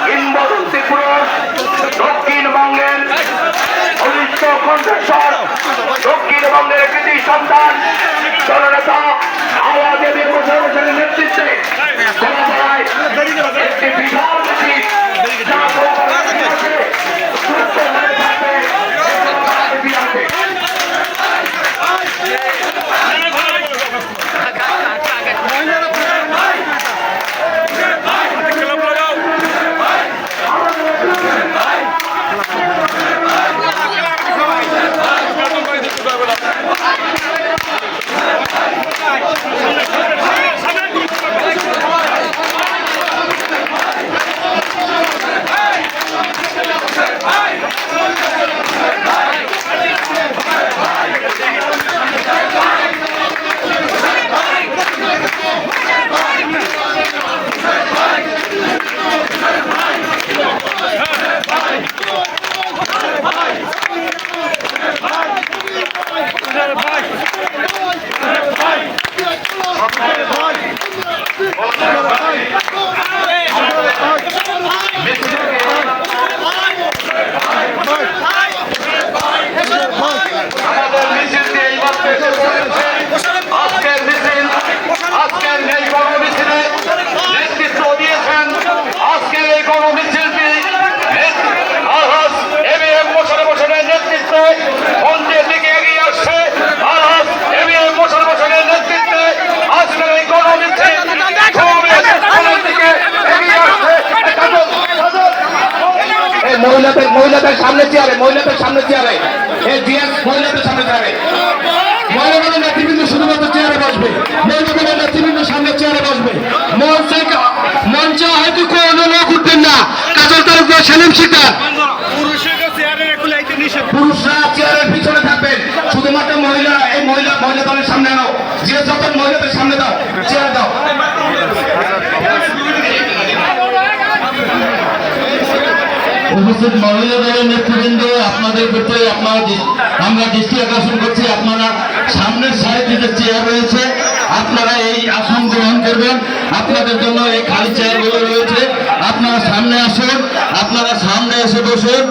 কিংবদন্তি পুরুষ, দক্ষিণবঙ্গের বলিষ্ঠ কণ্ঠস্বর, দক্ষিণবঙ্গের কৃতি সন্তান, জননেতা আওয়াজ এবিএম মোশাররফের নেতৃত্বে একটি বিশাল মিছিল মহিলাদের সামনে চেয়ারে, মহিলাদের সামনে চেয়ারে, মহিলাদের সামনে চেয়ারে, মহিলাদের নেতৃবৃন্দ শুধুমাত্র চেয়ারে বসবে, মহিলাদের নেতৃবৃন্দ সামনে চেয়ারে বসবে। মঞ্চে হয়তো কোনো লোক উঠবেন না, কাজল তালুকদার, সেলিম শিকদার, পুরুষরা চেয়ারের পিছনে থাকবেন, শুধুমাত্র মহিলা, এই মহিলা দলের সামনে আনো, যে যত মহিলাদের সামনে দাও, চেয়ার দাও। উপস্থিত মহিলা দলের নেতৃবৃন্দ, আপনাদের প্রতি আমরা দৃষ্টি আকর্ষণ করছি, আপনারা সামনের সাইডে যে চেয়ার রয়েছে আপনারা এই আসন গ্রহণ করবেন। আপনাদের জন্য এই খালি চেয়ারগুলো রয়েছে, আপনারা সামনে আসুন, আপনারা সামনে এসে বসুন।